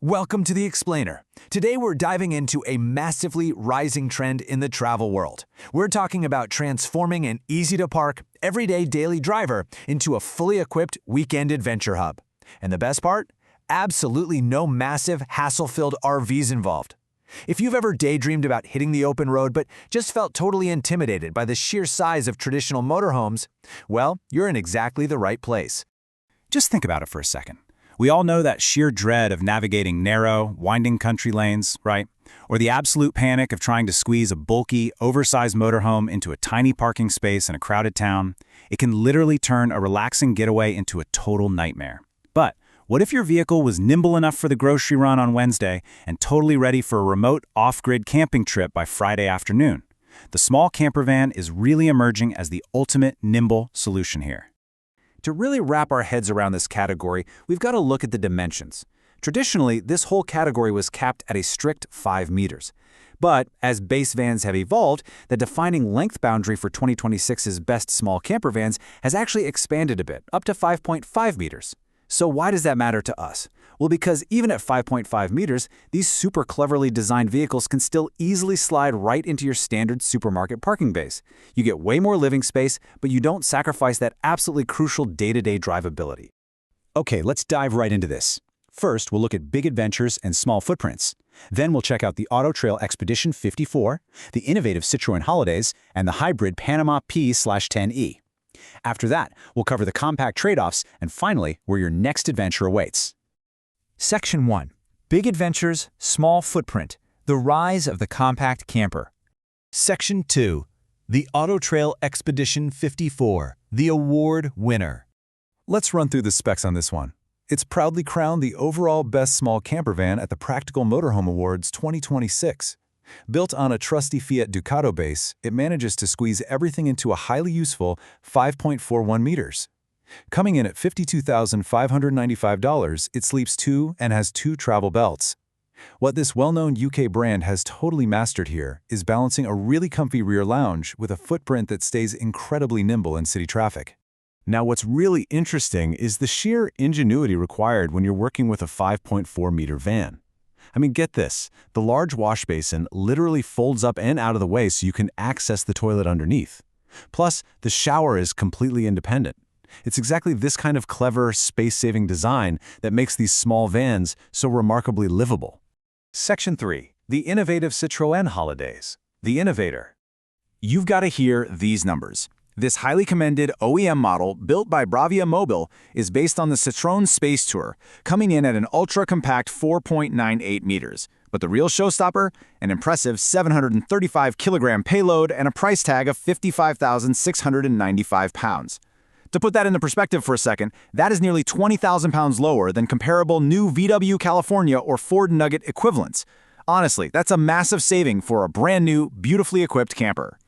Welcome to The Explainer. Today we're diving into a massively rising trend in the travel world. We're talking about transforming an easy-to-park, everyday daily driver into a fully equipped weekend adventure hub. And the best part? Absolutely no massive, hassle-filled RVs involved. If you've ever daydreamed about hitting the open road but just felt totally intimidated by the sheer size of traditional motorhomes, well, you're in exactly the right place. Just think about it for a second. We all know that sheer dread of navigating narrow, winding country lanes, right? Or the absolute panic of trying to squeeze a bulky, oversized motorhome into a tiny parking space in a crowded town. It can literally turn a relaxing getaway into a total nightmare. But what if your vehicle was nimble enough for the grocery run on Wednesday and totally ready for a remote, off-grid camping trip by Friday afternoon? The small camper van is really emerging as the ultimate nimble solution here. To really wrap our heads around this category, we've got to look at the dimensions. Traditionally, this whole category was capped at a strict 5 meters. But as base vans have evolved, the defining length boundary for 2026's best small camper vans has actually expanded a bit, up to 5.5 meters. So why does that matter to us? Well, because even at 5.5 meters, these super cleverly designed vehicles can still easily slide right into your standard supermarket parking bays. You get way more living space, but you don't sacrifice that absolutely crucial day-to-day drivability. Okay, let's dive right into this. First, we'll look at big adventures and small footprints. Then we'll check out the Auto Trail Expedition 54, the innovative Citroën Holidays, and the hybrid Panama P/10e. After that, we'll cover the compact trade-offs, and finally, where your next adventure awaits. Section 1. Big Adventures, Small Footprint, The Rise of the Compact Camper. Section 2. The Auto Trail Expedition 54, the award winner. Let's run through the specs on this one. It's proudly crowned the overall best small camper van at the Practical Motorhome Awards 2026. Built on a trusty Fiat Ducato base, it manages to squeeze everything into a highly useful 5.41 meters. Coming in at $52,595, it sleeps 2 and has 2 travel belts. What this well-known UK brand has totally mastered here is balancing a really comfy rear lounge with a footprint that stays incredibly nimble in city traffic. Now, what's really interesting is the sheer ingenuity required when you're working with a 5.4-meter van. I mean, get this. The large wash basin literally folds up and out of the way so you can access the toilet underneath. Plus, the shower is completely independent. It's exactly this kind of clever, space-saving design that makes these small vans so remarkably livable. Section 3. The innovative Citroën Holidays. The Innovator. You've got to hear these numbers. This highly commended OEM model, built by Bravia Mobile, is based on the Citroën Space Tour, coming in at an ultra-compact 4.98 meters. But the real showstopper? An impressive 735-kilogram payload and a price tag of £55,695. To put that into perspective for a second, that is nearly 20,000 pounds lower than comparable new VW California or Ford Nugget equivalents. Honestly, that's a massive saving for a brand new, beautifully equipped camper.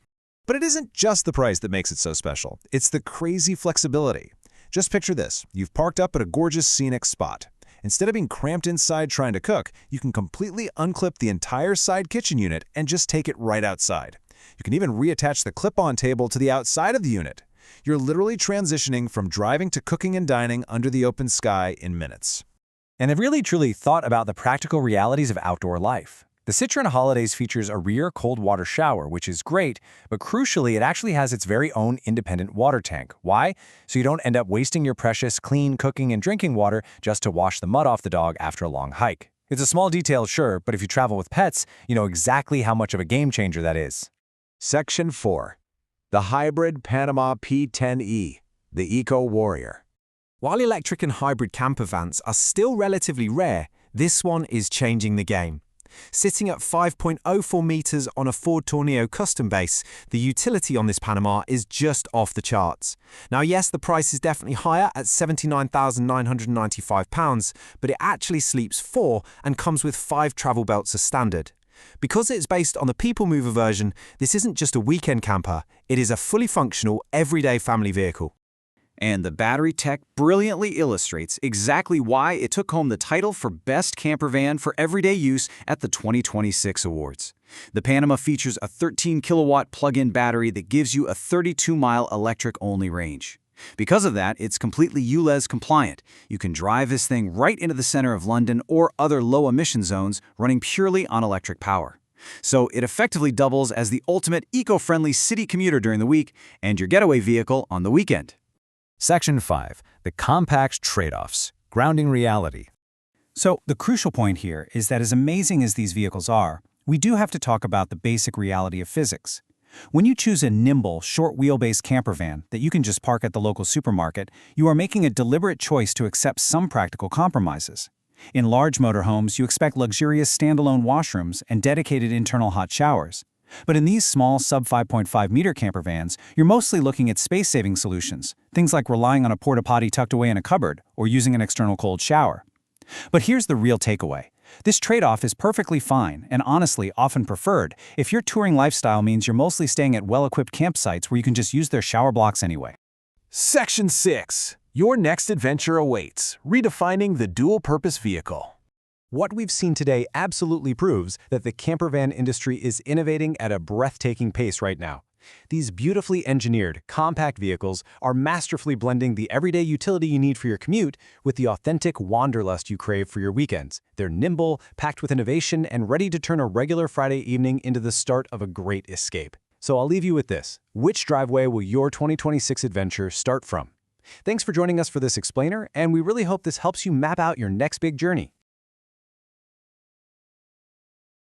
But it isn't just the price that makes it so special. It's the crazy flexibility. Just picture this. You've parked up at a gorgeous scenic spot. Instead of being cramped inside trying to cook, you can completely unclip the entire side kitchen unit and just take it right outside. You can even reattach the clip-on table to the outside of the unit. You're literally transitioning from driving to cooking and dining under the open sky in minutes. And they've really truly thought about the practical realities of outdoor life. The Citroën Holidays features a rear cold water shower, which is great, but crucially, it actually has its very own independent water tank. Why? So you don't end up wasting your precious clean cooking and drinking water just to wash the mud off the dog after a long hike. It's a small detail, sure, but if you travel with pets, you know exactly how much of a game changer that is. Section 4. The hybrid Panama P10e, the Eco Warrior. While electric and hybrid camper vans are still relatively rare, this one is changing the game. Sitting at 5.04 meters on a Ford Tourneo custom base, the utility on this Panama is just off the charts. Now, yes, the price is definitely higher at £79,995, but it actually sleeps 4 and comes with 5 travel belts as standard. Because it's based on the People Mover version, this isn't just a weekend camper, it is a fully functional, everyday family vehicle. And the battery tech brilliantly illustrates exactly why it took home the title for Best Camper Van for Everyday Use at the 2026 awards. The Panama features a 13-kilowatt plug-in battery that gives you a 32-mile electric-only range. Because of that, it's completely ULEZ compliant. You can drive this thing right into the center of London or other low-emission zones running purely on electric power. So it effectively doubles as the ultimate eco-friendly city commuter during the week and your getaway vehicle on the weekend. Section 5. The compact trade-offs. Grounding reality. So the crucial point here is that as amazing as these vehicles are, we do have to talk about the basic reality of physics. When you choose a nimble, short-wheelbase camper van that you can just park at the local supermarket, you are making a deliberate choice to accept some practical compromises. In large motorhomes, you expect luxurious standalone washrooms and dedicated internal hot showers. But in these small sub-5.5-meter camper vans, you're mostly looking at space-saving solutions, things like relying on a porta-potty tucked away in a cupboard or using an external cold shower. But here's the real takeaway. This trade-off is perfectly fine and honestly often preferred if your touring lifestyle means you're mostly staying at well-equipped campsites where you can just use their shower blocks anyway. Section 6. Your next adventure awaits, redefining the dual-purpose vehicle. What we've seen today absolutely proves that the campervan industry is innovating at a breathtaking pace right now. These beautifully engineered, compact vehicles are masterfully blending the everyday utility you need for your commute with the authentic wanderlust you crave for your weekends. They're nimble, packed with innovation, and ready to turn a regular Friday evening into the start of a great escape. So I'll leave you with this. Which driveway will your 2026 adventure start from? Thanks for joining us for this explainer, and we really hope this helps you map out your next big journey.